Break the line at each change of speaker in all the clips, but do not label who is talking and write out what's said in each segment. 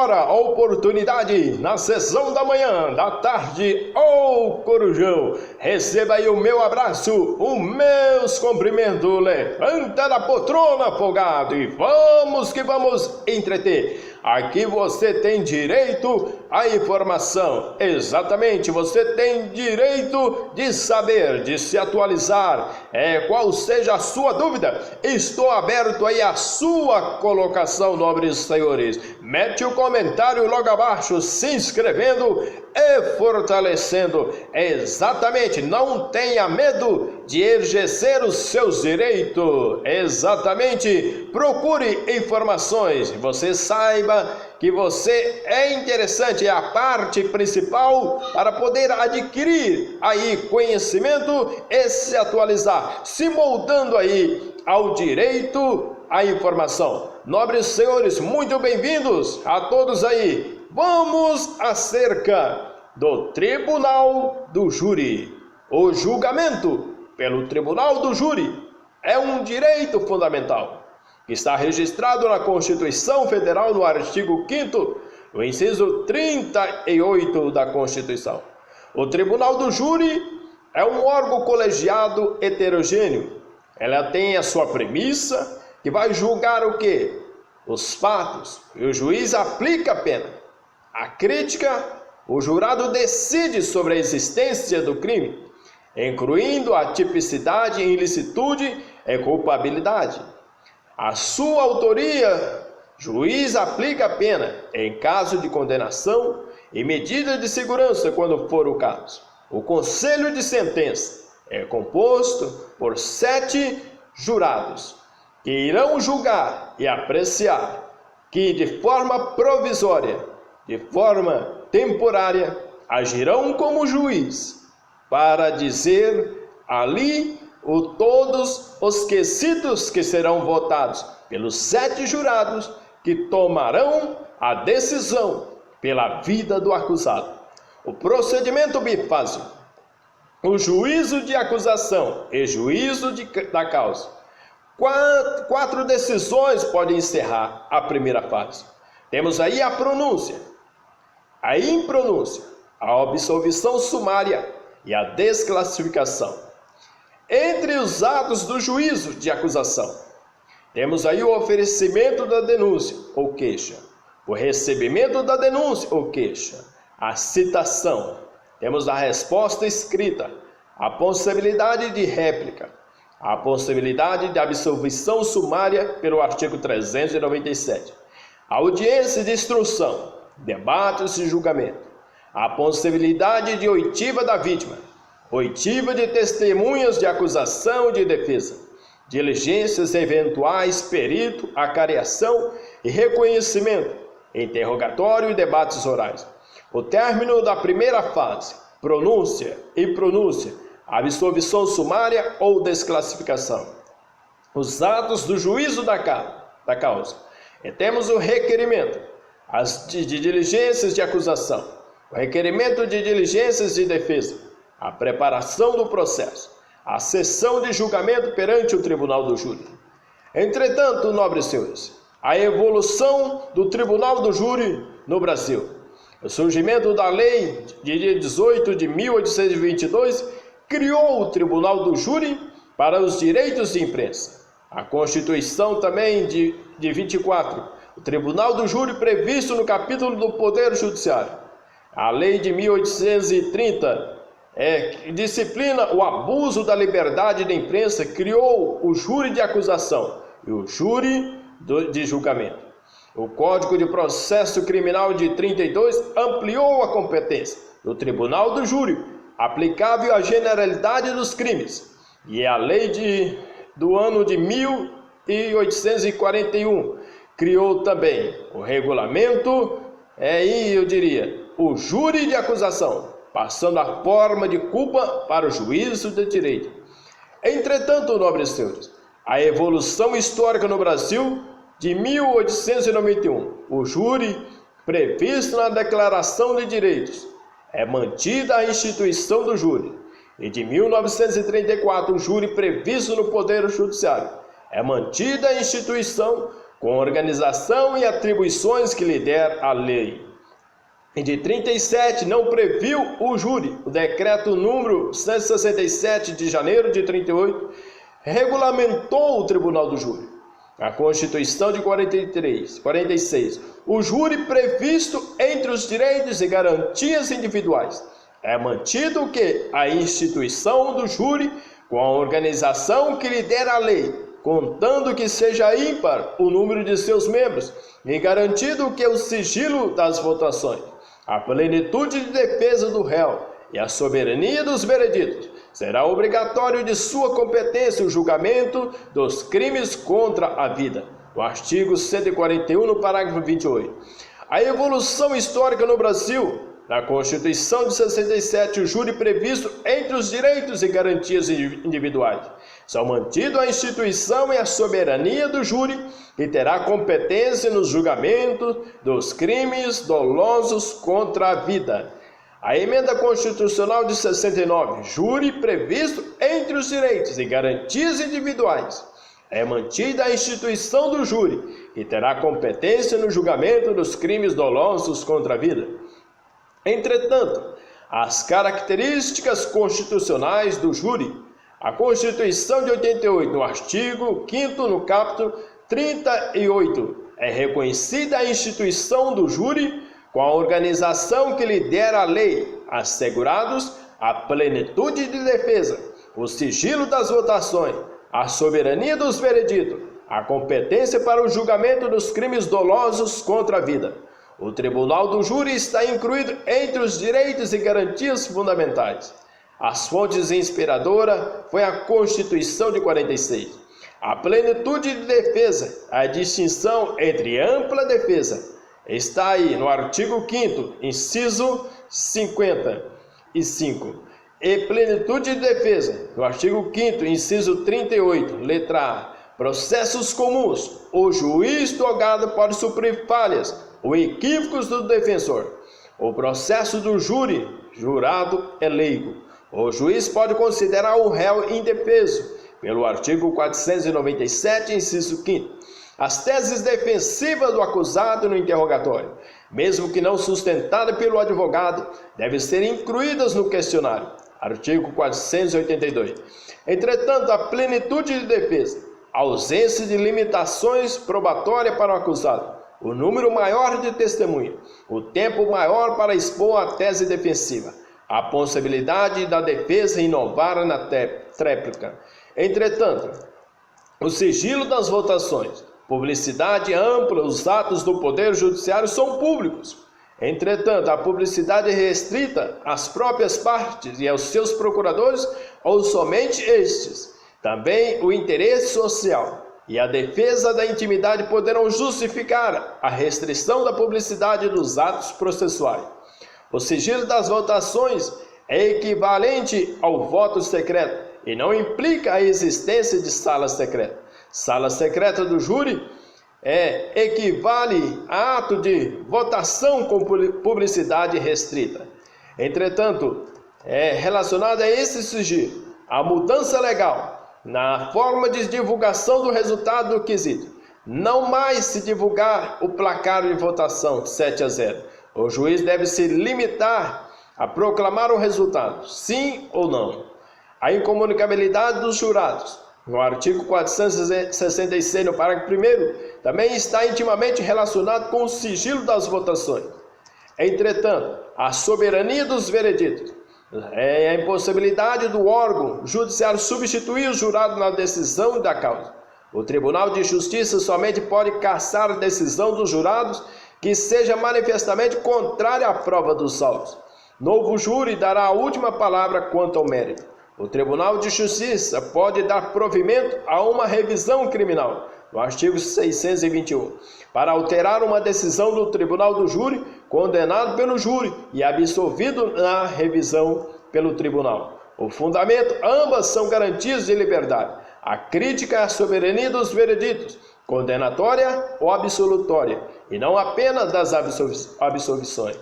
hora, a oportunidade, na sessão da manhã, da tarde ou corujão. Receba aí o meu abraço, os meus cumprimentos. Levanta da poltrona, folgado, e vamos que vamos entreter. Aqui você tem direito à informação. Exatamente, você tem direito de saber, de se atualizar. Qual seja a sua dúvida, estou aberto aí à sua colocação, nobres senhores. Mete o comentário logo abaixo, se inscrevendo e fortalecendo. Exatamente, não tenha medo de exercer os seus direitos. Exatamente, procure informações. Você saiba que você é interessante, é a parte principal para poder adquirir aí conhecimento e se atualizar, se moldando aí ao direito à informação. Nobres senhores, muito bem-vindos a todos aí. Vamos acerca do Tribunal do Júri. O julgamento pelo Tribunal do Júri é um direito fundamental que está registrado na Constituição Federal no artigo 5º, no inciso 38 da Constituição. O Tribunal do Júri é um órgão colegiado heterogêneo. Ela tem a sua premissa, que vai julgar o quê? Os fatos. E o juiz aplica a pena. A crítica, o jurado decide sobre a existência do crime, incluindo a tipicidade, ilicitude e culpabilidade. A sua autoria, juiz aplica a pena em caso de condenação e medida de segurança quando for o caso. O conselho de sentença é composto por 7 jurados que irão julgar e apreciar que de forma provisória, de forma temporária, agirão como juiz para dizer ali todos os quesitos que serão votados pelos 7 jurados que tomarão a decisão pela vida do acusado. O procedimento bifásico, o juízo de acusação e juízo da causa. 4 decisões podem encerrar a primeira fase. Temos aí a pronúncia, a impronúncia, a absolvição sumária e a desclassificação. Entre os atos do juízo de acusação, temos aí o oferecimento da denúncia ou queixa, o recebimento da denúncia ou queixa, a citação, temos a resposta escrita, a possibilidade de réplica, a possibilidade de absolvição sumária pelo artigo 397, a audiência de instrução, debates e julgamento, a possibilidade de oitiva da vítima, oitiva de testemunhas de acusação e de defesa, diligências eventuais, perito, acariação e reconhecimento, interrogatório e debates orais. O término da primeira fase, pronúncia e pronúncia, absolvição sumária ou desclassificação. Os atos do juízo da causa. E temos o requerimento, as de diligências de acusação, o requerimento de diligências de defesa, a preparação do processo, a sessão de julgamento perante o Tribunal do Júri. Entretanto, nobres senhores, a evolução do Tribunal do Júri no Brasil, o surgimento da Lei de dia 18 de 1822 criou o Tribunal do Júri para os direitos de imprensa. A Constituição também de 24, o Tribunal do Júri previsto no capítulo do Poder Judiciário. A Lei de 1830 disciplina o abuso da liberdade da imprensa, criou o júri de acusação e o júri de julgamento. O Código de Processo Criminal de 32 ampliou a competência do Tribunal do Júri, aplicável à generalidade dos crimes. E a Lei do ano de 1841 criou também o regulamento, o júri de acusação, passando a forma de culpa para o juízo de direito. Entretanto, nobres senhores, a evolução histórica no Brasil de 1891, o júri previsto na Declaração de Direitos, é mantida a instituição do júri. E de 1934, o júri previsto no Poder Judiciário, é mantida a instituição com organização e atribuições que lhe der a lei. E de 37 não previu o júri. O decreto número 167 de janeiro de 38 regulamentou o Tribunal do Júri. A Constituição de 46, o júri previsto entre os direitos e garantias individuais. É mantido que a instituição do júri, com a organização que lhe der a lei, contando que seja ímpar o número de seus membros, e garantido que o sigilo das votações, a plenitude de defesa do réu e a soberania dos vereditos, será obrigatório de sua competência o julgamento dos crimes contra a vida. O artigo 141, no parágrafo 28. A evolução histórica no Brasil. Na Constituição de 67, o júri previsto entre os direitos e garantias individuais. São mantidos a instituição e a soberania do júri, que terá competência nos julgamentos dos crimes dolosos contra a vida. A emenda constitucional de 69, júri previsto entre os direitos e garantias individuais. É mantida a instituição do júri, que terá competência no julgamento dos crimes dolosos contra a vida. Entretanto, as características constitucionais do júri. A Constituição de 88, no artigo 5º, no capítulo 38, é reconhecida a instituição do júri com a organização que lhe der a lei, assegurados a plenitude de defesa, o sigilo das votações, a soberania dos vereditos, a competência para o julgamento dos crimes dolosos contra a vida. O Tribunal do Júri está incluído entre os direitos e garantias fundamentais. As fontes inspiradoras foi a Constituição de 46. A plenitude de defesa, a distinção entre ampla defesa, está aí no artigo 5º, inciso 55. E plenitude de defesa, no artigo 5º, inciso 38, letra A. Processos comuns. O juiz togado pode suprir falhas ou equívocos do defensor. O processo do júri, jurado é leigo. O juiz pode considerar o réu indefeso, pelo artigo 497, inciso 5º. As teses defensivas do acusado no interrogatório, mesmo que não sustentada pelo advogado, devem ser incluídas no questionário. Artigo 482. Entretanto, a plenitude de defesa, a ausência de limitações probatórias para o acusado, o número maior de testemunhas, o tempo maior para expor a tese defensiva, a possibilidade da defesa inovar na tréplica. Entretanto, o sigilo das votações, publicidade ampla, os atos do Poder Judiciário são públicos. Entretanto, a publicidade é restrita às próprias partes e aos seus procuradores ou somente estes. Também o interesse social e a defesa da intimidade poderão justificar a restrição da publicidade dos atos processuais. O sigilo das votações é equivalente ao voto secreto e não implica a existência de sala secreta. Sala secreta do júri equivale a ato de votação com publicidade restrita. Entretanto, relacionada a esse sigilo, a mudança legal na forma de divulgação do resultado do quesito. Não mais se divulgar o placar de votação 7-0. O juiz deve se limitar a proclamar o resultado, sim ou não. A incomunicabilidade dos jurados, no artigo 466, no parágrafo 1º, também está intimamente relacionado com o sigilo das votações. Entretanto, a soberania dos vereditos, a impossibilidade do órgão judiciário substituir o jurado na decisão da causa. O Tribunal de Justiça somente pode cassar a decisão dos jurados que seja manifestamente contrária à prova dos autos. Novo júri dará a última palavra quanto ao mérito. O Tribunal de Justiça pode dar provimento a uma revisão criminal, no artigo 621, para alterar uma decisão do Tribunal do Júri, condenado pelo júri e absolvido na revisão pelo Tribunal. O fundamento, ambas são garantias de liberdade. A crítica à soberania dos vereditos, condenatória ou absolutória, e não apenas das absolvições.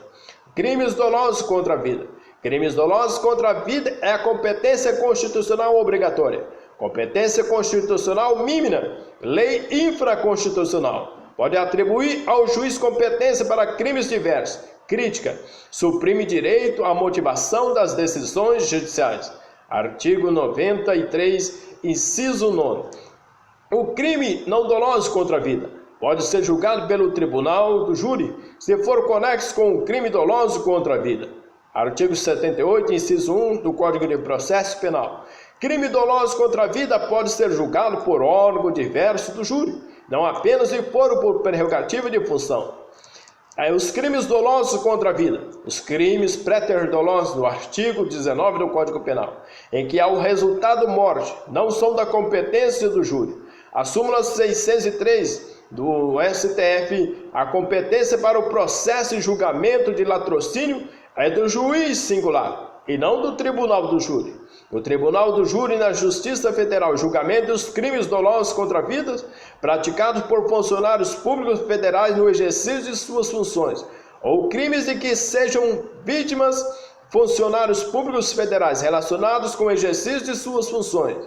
Crimes dolosos contra a vida. Crimes dolosos contra a vida é a competência constitucional obrigatória. Competência constitucional mínima, lei infraconstitucional. Pode atribuir ao juiz competência para crimes diversos. Crítica. Suprime direito à motivação das decisões judiciais. Artigo 93, inciso 9. O crime não doloso contra a vida pode ser julgado pelo tribunal do júri, se for conexo com o crime doloso contra a vida. Artigo 78, inciso 1 do Código de Processo Penal. Crime doloso contra a vida pode ser julgado por órgão diverso do júri, não apenas se for por prerrogativa de função. Os crimes dolosos contra a vida, os crimes préter-dolosos do artigo 19 do Código Penal, em que há o resultado morte, não são da competência do júri. A súmula 603 do STF, a competência para o processo e julgamento de latrocínio é do juiz singular e não do tribunal do júri. O Tribunal do Júri na Justiça Federal, julgamento dos crimes dolosos contra a vida praticados por funcionários públicos federais no exercício de suas funções, ou crimes de que sejam vítimas funcionários públicos federais relacionados com o exercício de suas funções.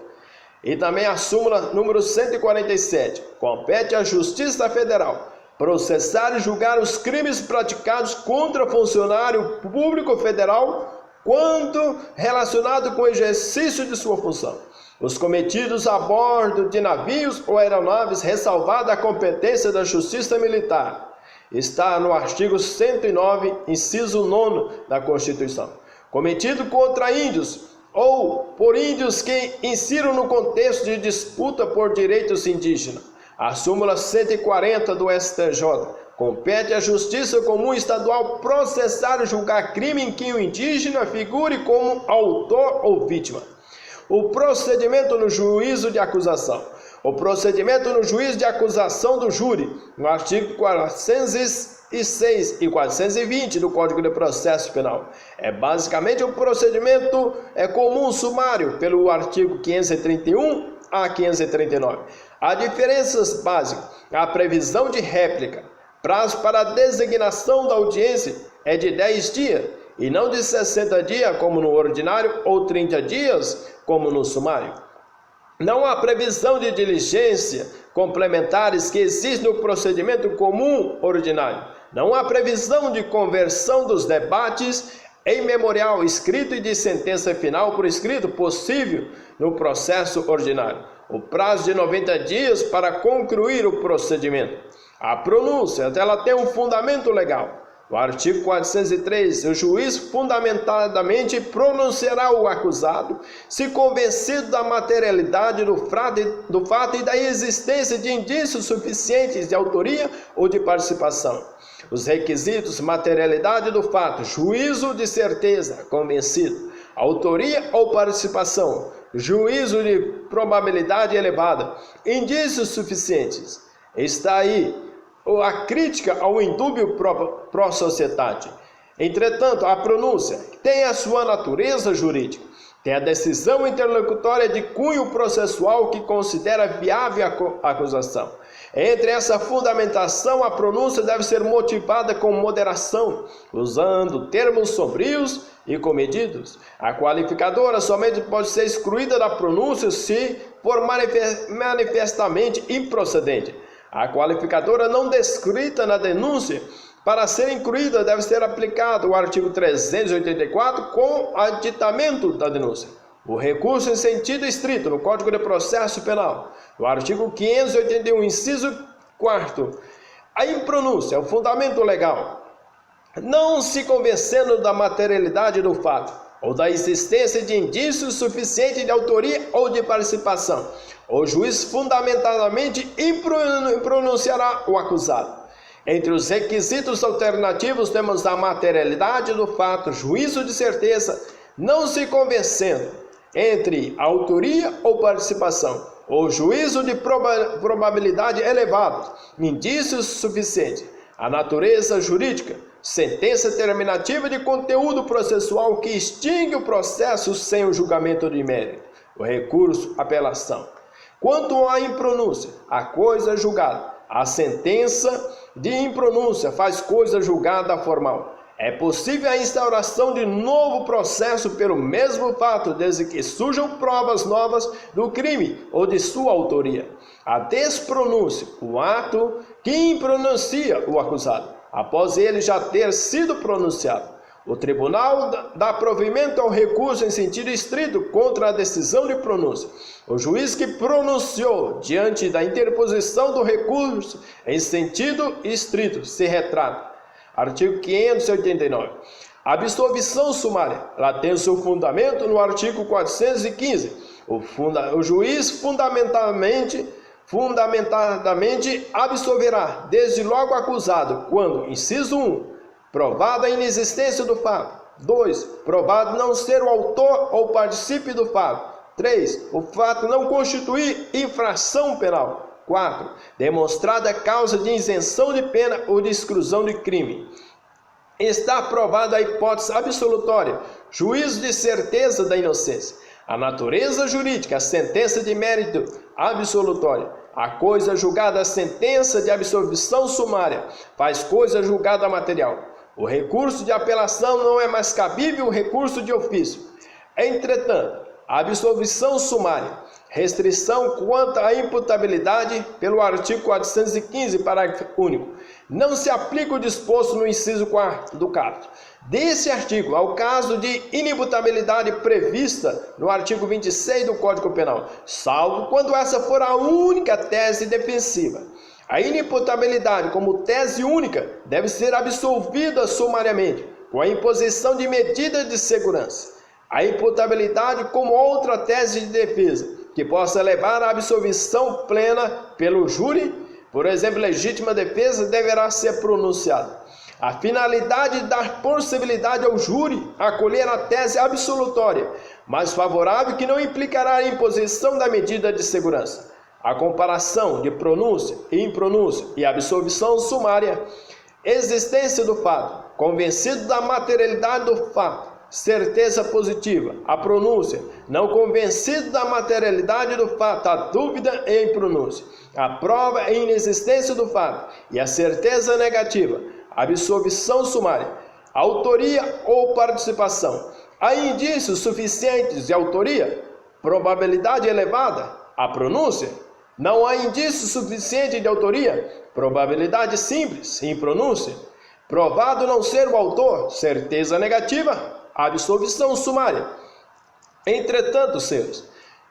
E também a súmula número 147, compete à Justiça Federal processar e julgar os crimes praticados contra funcionário público federal quando relacionado com o exercício de sua função. Os cometidos a bordo de navios ou aeronaves, ressalvada a competência da Justiça Militar. Está no artigo 109, inciso 9 da Constituição. Cometido contra índios ou por índios que insiram no contexto de disputa por direitos indígenas. A súmula 140 do STJ. Compete à Justiça Comum Estadual processar e julgar crime em que o indígena figure como autor ou vítima. O procedimento no juízo de acusação. O procedimento no juízo de acusação do júri, no artigo 406 e 420 do Código de Processo Penal. É basicamente o procedimento comum sumário, pelo artigo 531 a 539. Há diferenças básicas. A previsão de réplica. Prazo para a designação da audiência é de 10 dias, e não de 60 dias, como no ordinário, ou 30 dias, como no sumário. Não há previsão de diligência complementares que existe no procedimento comum ordinário. Não há previsão de conversão dos debates em memorial escrito e de sentença final por escrito possível no processo ordinário. O prazo de 90 dias para concluir o procedimento. A pronúncia, ela tem um fundamento legal. No artigo 403, o juiz fundamentadamente pronunciará o acusado, se convencido da materialidade do fato e da existência de indícios suficientes de autoria ou de participação. Os requisitos: materialidade do fato, juízo de certeza, convencido, autoria ou participação, juízo de probabilidade elevada, indícios suficientes. Está aí a crítica ao indúbio pró societate. Entretanto, a pronúncia tem a sua natureza jurídica, tem a decisão interlocutória de cunho processual que considera viável a acusação. Entre essa fundamentação, a pronúncia deve ser motivada com moderação, usando termos sombrios e comedidos. A qualificadora somente pode ser excluída da pronúncia se for manifestamente improcedente. A qualificadora não descrita na denúncia, para ser incluída, deve ser aplicado o artigo 384 com aditamento da denúncia. O recurso em sentido estrito no Código de Processo Penal, no artigo 581, inciso 4º, a impronúncia é o fundamento legal, não se convencendo da materialidade do fato, ou da existência de indícios suficientes de autoria ou de participação. O juiz fundamentadamente pronunciará o acusado. Entre os requisitos alternativos temos a materialidade do fato, juízo de certeza, não se convencendo, entre autoria ou participação, ou juízo de probabilidade elevada, indícios suficientes, a natureza jurídica, sentença terminativa de conteúdo processual que extingue o processo sem o julgamento de mérito, o recurso, apelação. Quanto à impronúncia, a coisa julgada, a sentença de impronúncia faz coisa julgada formal. É possível a instauração de novo processo pelo mesmo fato, desde que surjam provas novas do crime ou de sua autoria. A despronúncia, o ato que impronuncia o acusado, após ele já ter sido pronunciado. O tribunal dá provimento ao recurso em sentido estrito contra a decisão de pronúncia. O juiz que pronunciou diante da interposição do recurso em sentido estrito se retrata. Artigo 589. A absolvição sumária, ela tem o seu fundamento no artigo 415. O juiz fundamentadamente absolverá, desde logo acusado, quando, inciso 1, provada a inexistência do fato. 2. Provado não ser o autor ou participe do fato. 3. O fato não constituir infração penal. 4. Demonstrada a causa de isenção de pena ou de exclusão de crime. Está aprovada a hipótese absolutória, juízo de certeza da inocência. A natureza jurídica, a sentença de mérito absolutória. A coisa julgada, a sentença de absolvição sumária, faz coisa julgada material. O recurso de apelação não é mais cabível o recurso de ofício. Entretanto, a absolvição sumária, restrição quanto à imputabilidade pelo artigo 415, parágrafo único, não se aplica o disposto no inciso 4 do caput desse artigo ao caso de inimputabilidade prevista no artigo 26 do Código Penal, salvo quando essa for a única tese defensiva. A inimputabilidade, como tese única, deve ser absolvida sumariamente, com a imposição de medidas de segurança. A imputabilidade, como outra tese de defesa, que possa levar à absolvição plena pelo júri, por exemplo, legítima defesa, deverá ser pronunciada. A finalidade de dar possibilidade ao júri acolher a tese absolutória, mais favorável, que não implicará a imposição da medida de segurança. A comparação de pronúncia e impronúncia e absolvição sumária, existência do fato, convencido da materialidade do fato, certeza positiva, a pronúncia, não convencido da materialidade do fato, a dúvida e impronúncia, a prova e inexistência do fato e a certeza negativa, a absolvição sumária, autoria ou participação. Há indícios suficientes de autoria, probabilidade elevada, a pronúncia. Não há indício suficiente de autoria, probabilidade simples, impronúncia. Provado não ser o autor, certeza negativa, absolvição sumária. Entretanto, senhores,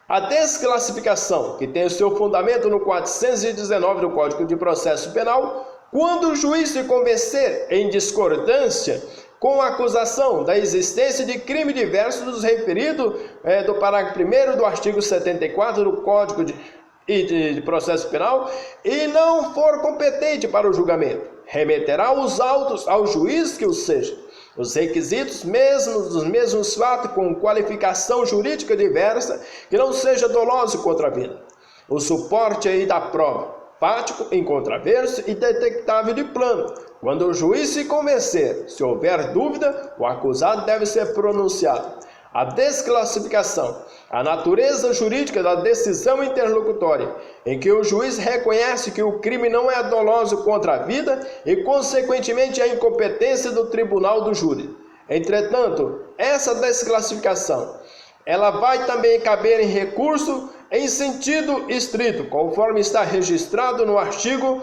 a desclassificação, que tem o seu fundamento no 419 do Código de Processo Penal, quando o juiz se convencer em discordância com a acusação da existência de crime diverso dos referidos do parágrafo 1º do artigo 74 do Código de Processo Penal e não for competente para o julgamento, remeterá os autos ao juiz que o seja. Os requisitos dos mesmos fatos com qualificação jurídica diversa que não seja doloso contra a vida. O suporte aí da prova, fático, incontroverso e detectável de plano. Quando o juiz se convencer, se houver dúvida, o acusado deve ser pronunciado. A desclassificação, a natureza jurídica da decisão interlocutória, em que o juiz reconhece que o crime não é doloso contra a vida e, consequentemente, a incompetência do tribunal do júri. Entretanto, essa desclassificação, ela vai também caber em recurso em sentido estrito, conforme está registrado no artigo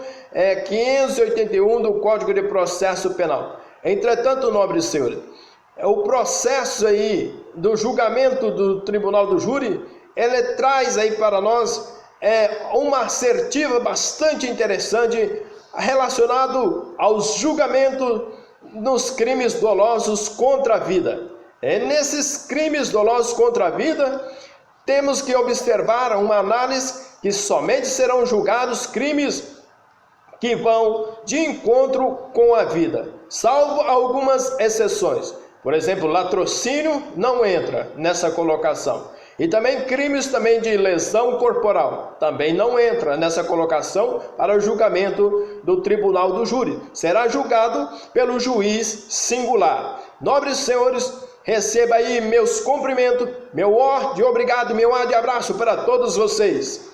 581 do Código de Processo Penal. Entretanto, nobres senhores, o processo aí do julgamento do tribunal do júri, ele traz aí para nós uma assertiva bastante interessante relacionado aos julgamentos nos crimes dolosos contra a vida. Nesses crimes dolosos contra a vida, temos que observar uma análise que somente serão julgados crimes que vão de encontro com a vida, salvo algumas exceções. Por exemplo, latrocínio não entra nessa colocação. E também crimes também de lesão corporal também não entra nessa colocação para o julgamento do tribunal do júri. Será julgado pelo juiz singular. Nobres senhores, receba aí meus cumprimentos, meu ó de obrigado, meu ó de abraço para todos vocês.